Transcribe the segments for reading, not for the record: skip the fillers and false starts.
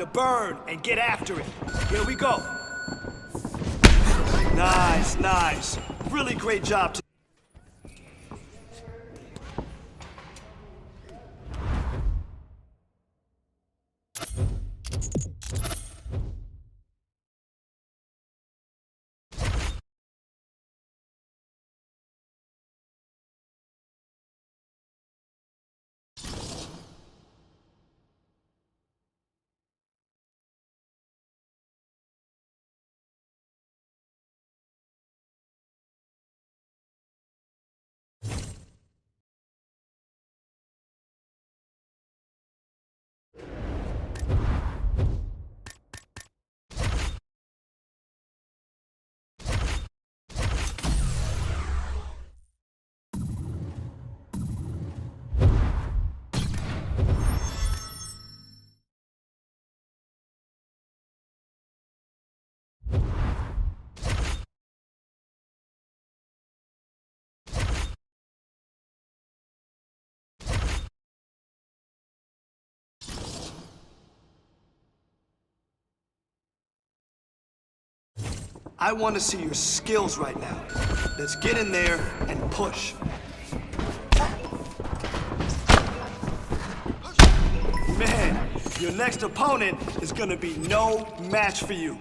to burn and get after it. Here we go. Nice, nice. Really great job. I want to see your skills right now. Let's get in there and push. Man, your next opponent is gonna be no match for you.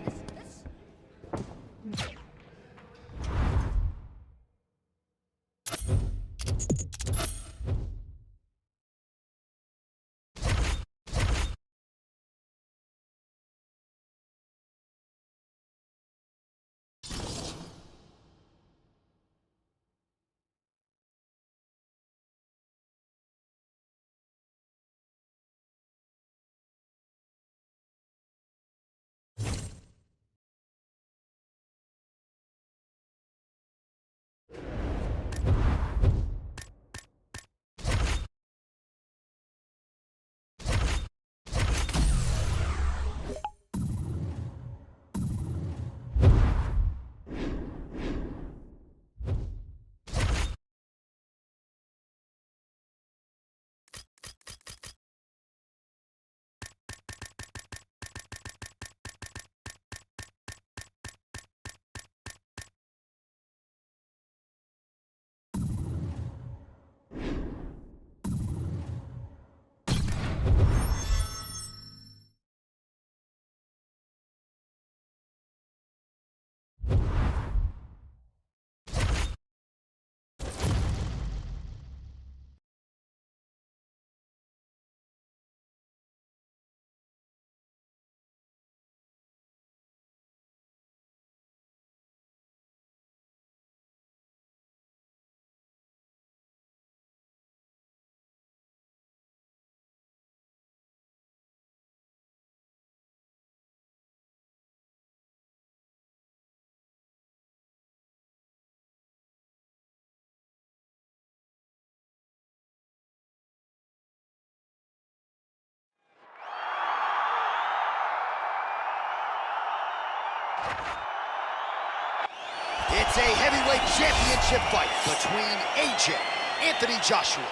It's a heavyweight championship fight between AJ, Anthony Joshua,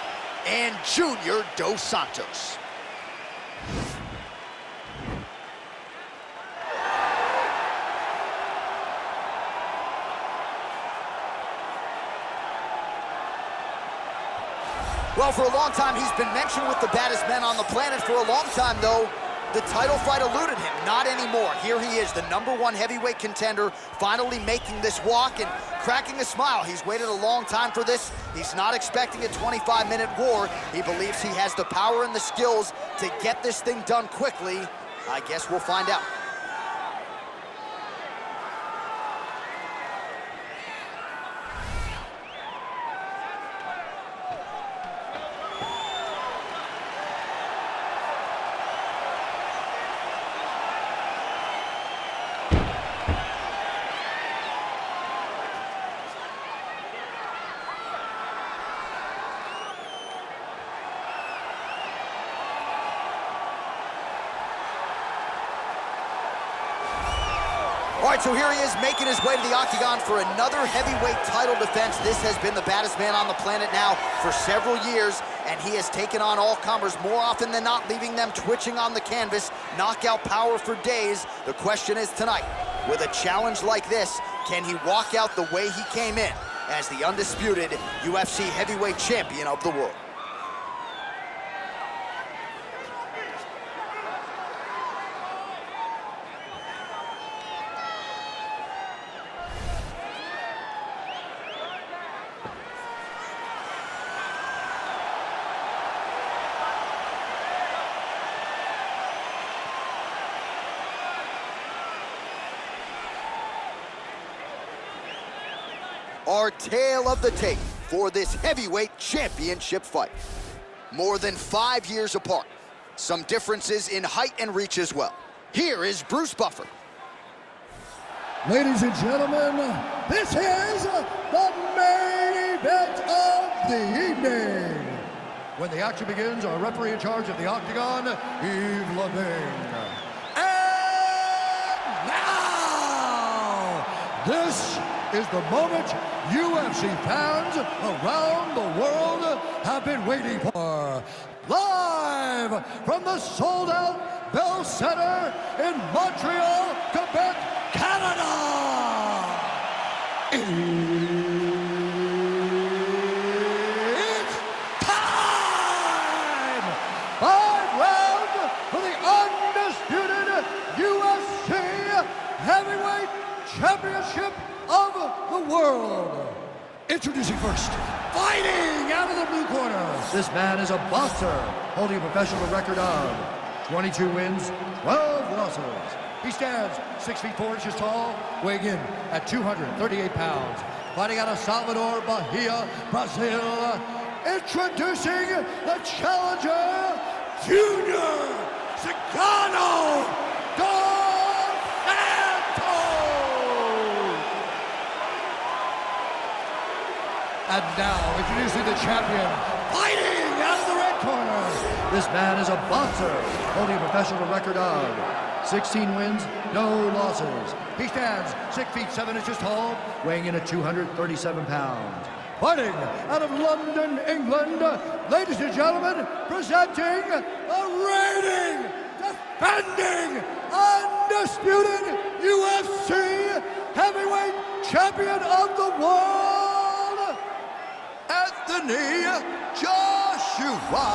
and Junior Dos Santos. Well, for a long time, he's been mentioned with the baddest men on the planet. For a long time, though, the title fight eluded him. Not anymore. Here he is, the #1 heavyweight contender, finally making this walk and cracking a smile. He's waited a long time for this. He's not expecting a 25-minute war. He believes he has the power and the skills to get this thing done quickly. I guess we'll find out. All right, so here he is making his way to the octagon for another heavyweight title defense. This has been the baddest man on the planet now for several years, and he has taken on all comers more often than not, leaving them twitching on the canvas. Knockout power for days. The question is tonight, with a challenge like this, can he walk out the way he came in as the undisputed UFC heavyweight champion of the world? Our tale of the tape for this heavyweight championship fight. More than 5 years apart. Some differences in height and reach as well. Here is Bruce Buffer. Ladies and gentlemen, this is the main event of the evening. When the action begins, our referee in charge of the Octagon, Yves Levine. And now, this is the moment UFC fans around the world have been waiting for. Live from the sold-out Bell Center in Montreal, Quebec, Canada. It's time! 5 rounds for the undisputed UFC Heavyweight Championship of the world. Introducing first, fighting out of the blue corner. This man is a boxer, holding a professional record of 22 wins, 12 losses. He stands 6 feet 4 inches tall, weighing in at 238 pounds. Fighting out of Salvador, Bahia, Brazil. Introducing the challenger, Junior Cigano Dos Santos. And now, introducing the champion, fighting out of the red corner. This man is a boxer, holding a professional record of 16 wins, no losses. He stands 6 feet 7 inches tall, weighing in at 237 pounds. Fighting out of London, England, ladies and gentlemen, presenting the reigning, defending, undisputed UFC heavyweight champion of the world, Anthony Joshua.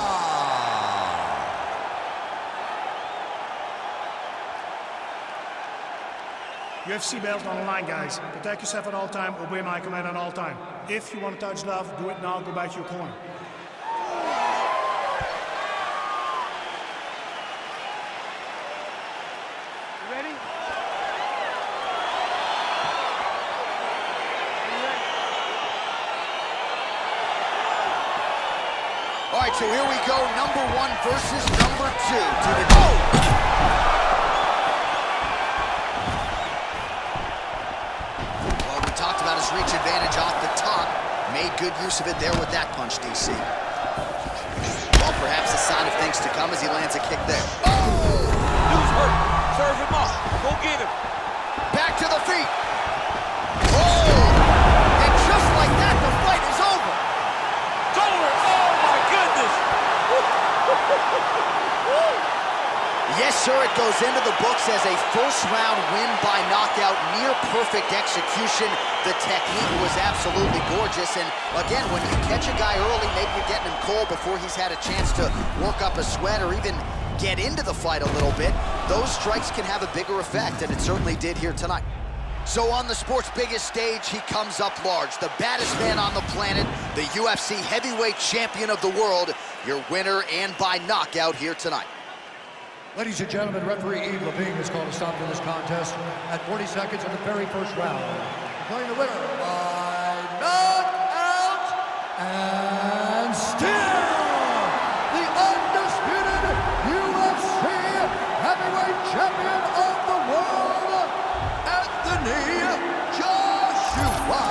UFC belt on the line, guys. Protect yourself at all time, obey my command at all time. If you want to touch love, do it now, go back to your corner. You ready? All right, so here we go, number 1 versus number 2 to the about his reach advantage off the top. Made good use of it there with that punch, DC. Well, perhaps a sign of things to come as he lands a kick there. Oh! Dude's hurt. Serve him up. Go get him. Back to the feet. Oh! And just like that, the fight is over. It's over. Oh, my goodness. Yes, sir, it goes into the books as a first-round win by knockout, near-perfect execution. The technique was absolutely gorgeous, and again, when you catch a guy early, maybe you're getting him cold before he's had a chance to work up a sweat or even get into the fight a little bit, those strikes can have a bigger effect, and it certainly did here tonight. So on the sport's biggest stage, he comes up large, the baddest man on the planet, the UFC heavyweight champion of the world, your winner and by knockout here tonight. Ladies and gentlemen, referee Yves Levine has called a stop to this contest at 40 seconds of the very first round. Declaring the winner by knockout, and still the undisputed UFC heavyweight champion of the world, Anthony Joshua.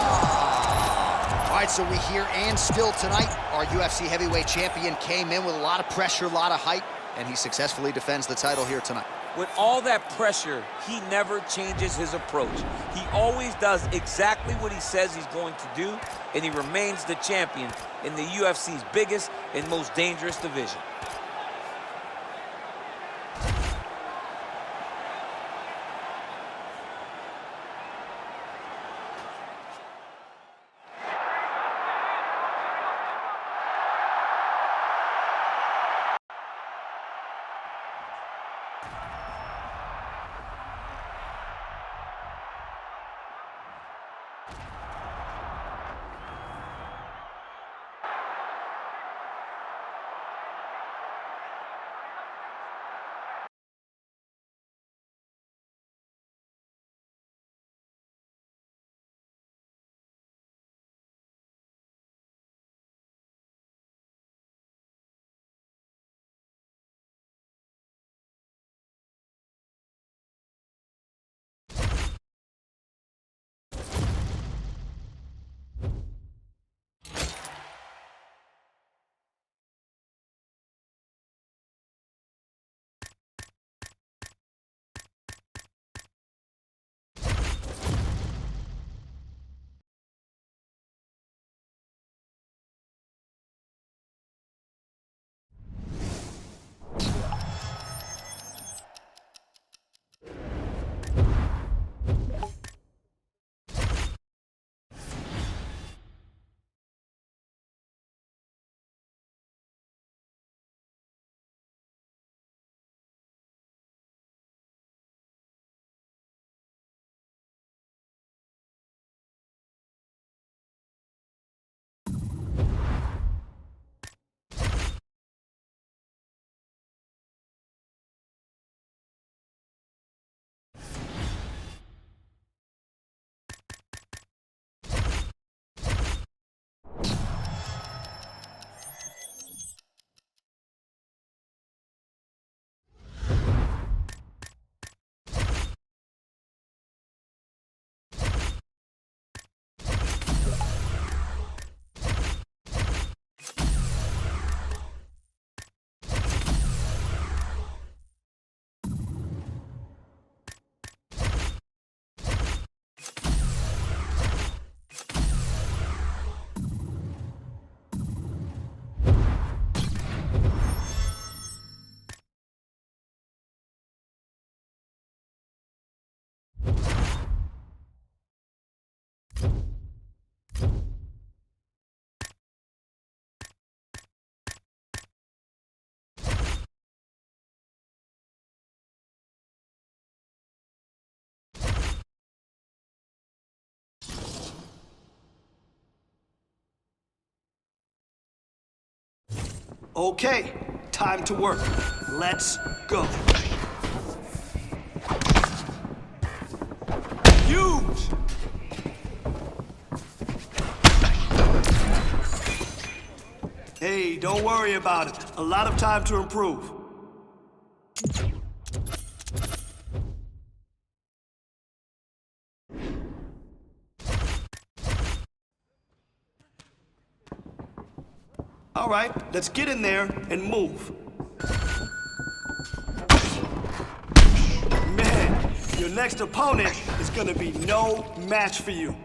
All right, so we hear and still tonight, our UFC heavyweight champion came in with a lot of pressure, a lot of hype, and he successfully defends the title here tonight. With all that pressure, he never changes his approach. He always does exactly what he says he's going to do, and he remains the champion in the UFC's biggest and most dangerous division. Okay, time to work. Let's go. Huge! Hey, don't worry about it. A lot of time to improve. All right, let's get in there and move. Man, your next opponent is gonna be no match for you.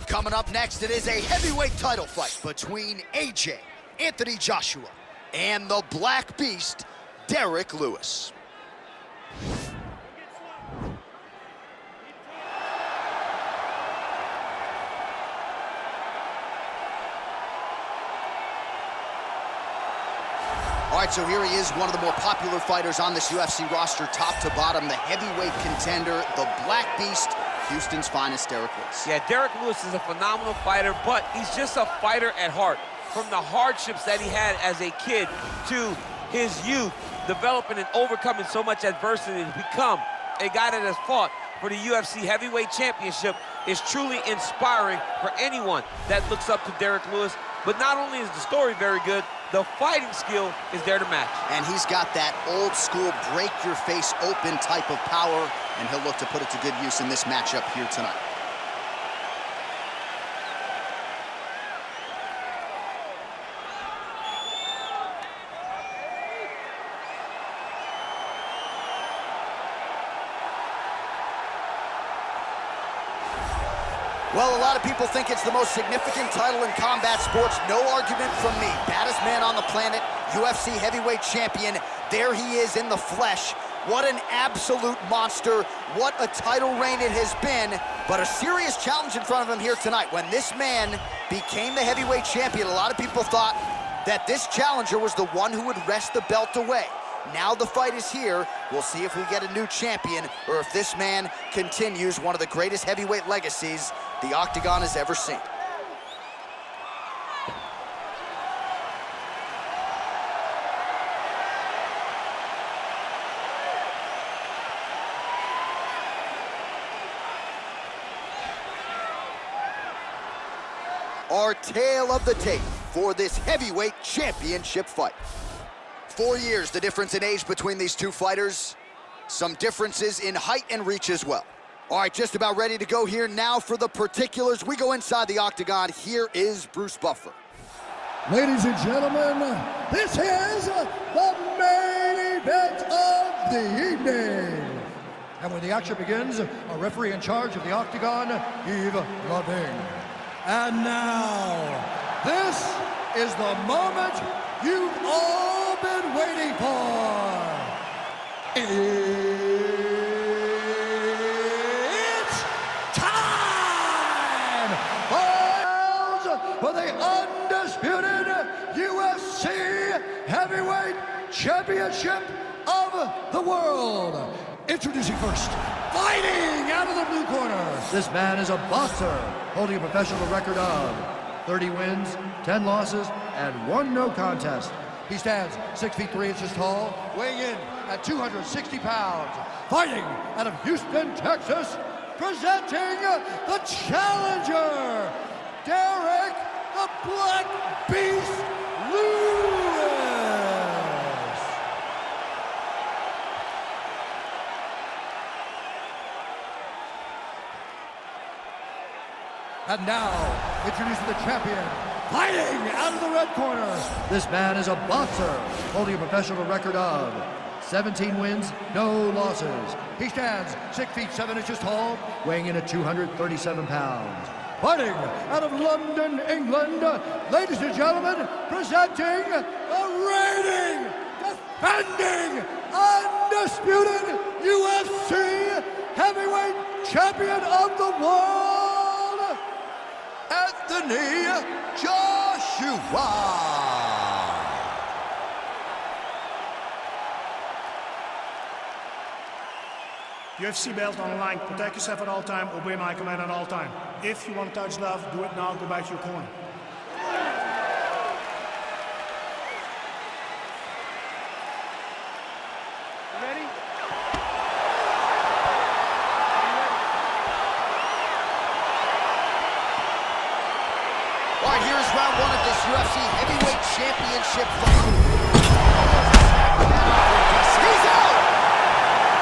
Coming up next, it is a heavyweight title fight between AJ, Anthony Joshua, and the Black Beast, Derek Lewis. All right, so here he is, one of the more popular fighters on this UFC roster, top to bottom, the heavyweight contender, the Black Beast, Houston's finest, Derek Lewis. Yeah, Derek Lewis is a phenomenal fighter, but he's just a fighter at heart. From the hardships that he had as a kid to his youth, developing and overcoming so much adversity to become a guy that has fought for the UFC heavyweight championship is truly inspiring for anyone that looks up to Derek Lewis. But not only is the story very good, the fighting skill is there to match. And he's got that old school break your face open type of power, and he'll look to put it to good use in this matchup here tonight. Well, a lot of people think it's the most significant title in combat sports. No argument from me. Baddest man on the planet, UFC heavyweight champion. There he is in the flesh. What an absolute monster. What a title reign it has been. But a serious challenge in front of him here tonight. When this man became the heavyweight champion, a lot of people thought that this challenger was the one who would wrest the belt away. Now the fight is here. We'll see if we get a new champion or if this man continues one of the greatest heavyweight legacies the Octagon has ever seen. Our tale of the tape for this heavyweight championship fight. 4 years, the difference in age between these two fighters. Some differences in height and reach as well. All right, just about ready to go here now for the particulars. We go inside the Octagon. Here is Bruce Buffer. Ladies and gentlemen, this is the main event of the evening. And when the action begins, a referee in charge of the Octagon, Yves Lavigne. And now, this is the moment you've all been waiting for. It's time for the undisputed UFC Heavyweight Championship of the world. Introducing first, fighting out of the blue corner. This man is a boxer, holding a professional record of 30 wins, 10 losses, and 1 no contest. He stands 6 feet 3 inches tall, weighing in at 260 pounds. Fighting out of Houston, Texas, presenting the challenger, Derek the Black Beast Lewis. And now, introducing the champion, fighting out of the red corner. This man is a boxer, holding a professional record of 17 wins, no losses. He stands 6 feet 7 inches tall, weighing in at 237 pounds. Fighting out of London, England, ladies and gentlemen, presenting the reigning, defending, undisputed UFC heavyweight champion of the world, Anthony Joshua. UFC belt on the line. Protect yourself at all time. Obey my command at all time. If you want to touch love, do it now. Go back to your corner. Ready? All right, here is round 1 of this UFC heavyweight championship fight. He's out!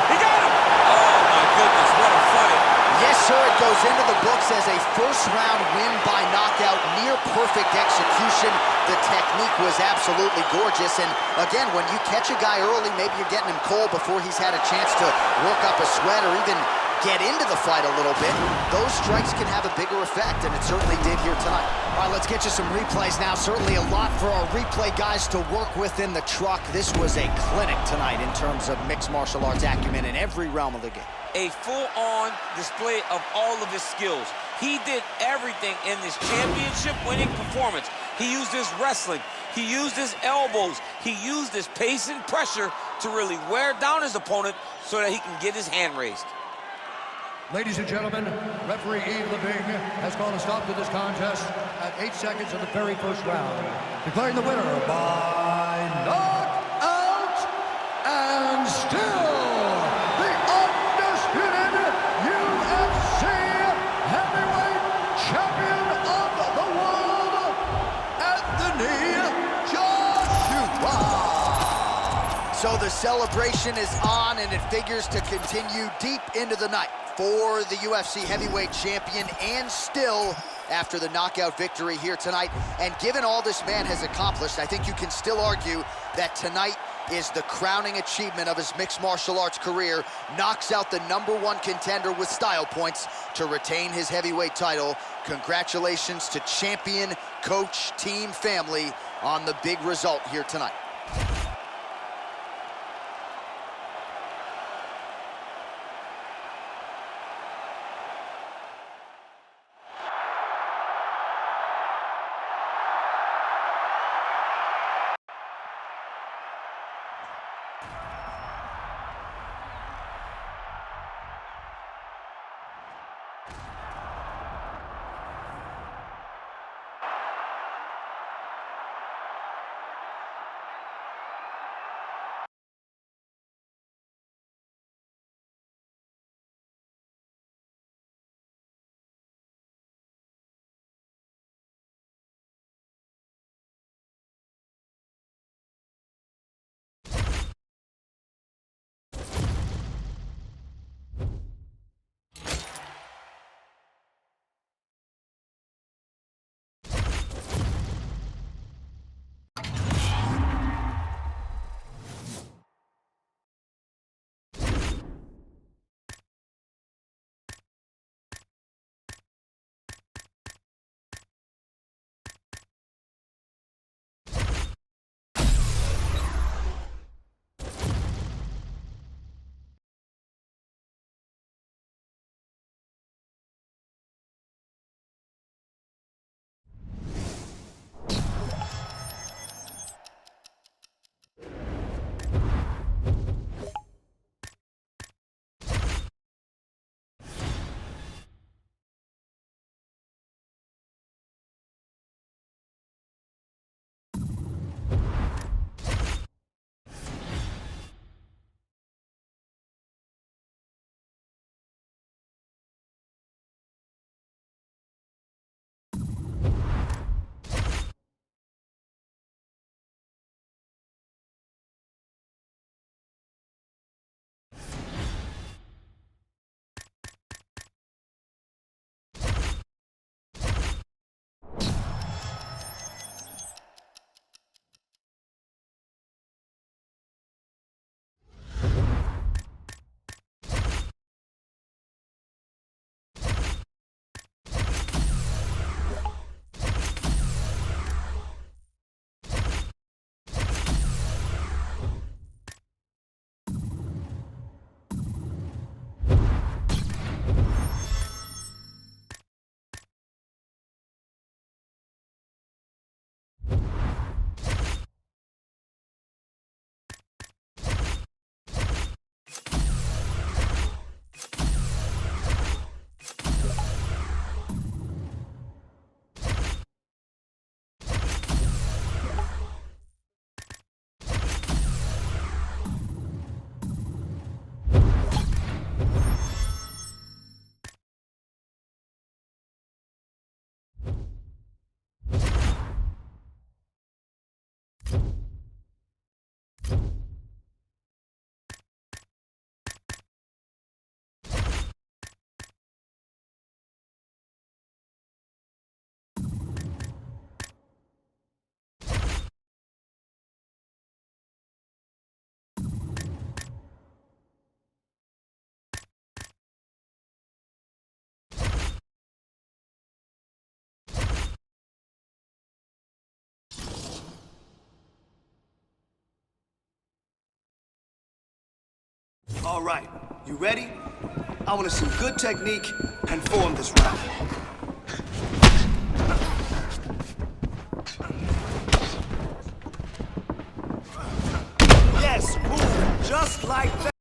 He got him! Oh, my goodness, what a fight. Yes, sir, it goes into the books as a first-round win by knockout, near-perfect execution. The technique was absolutely gorgeous, and again, when you catch a guy early, maybe you're getting him cold before he's had a chance to work up a sweat or even get into the fight a little bit, those strikes can have a bigger effect, and it certainly did here tonight. All right, let's get you some replays now. Certainly a lot for our replay guys to work with in the truck. This was a clinic tonight in terms of mixed martial arts acumen in every realm of the game. A full-on display of all of his skills. He did everything in this championship-winning performance. He used his wrestling. He used his elbows. He used his pace and pressure to really wear down his opponent so that he can get his hand raised. Ladies and gentlemen, referee Yves Leving has called a stop to this contest at 8 seconds of the very first round, declaring the winner by knockout and still the undisputed UFC heavyweight champion of the world, Anthony Joshua. So the celebration is on, and it figures to continue deep into the night for the UFC heavyweight champion, and still after the knockout victory here tonight. And given all this man has accomplished, I think you can still argue that tonight is the crowning achievement of his mixed martial arts career. Knocks out the #1 contender with style points to retain his heavyweight title. Congratulations to champion, coach, team, family on the big result here tonight. All right, you ready? I want to see good technique and form this round. Yes, move just like that.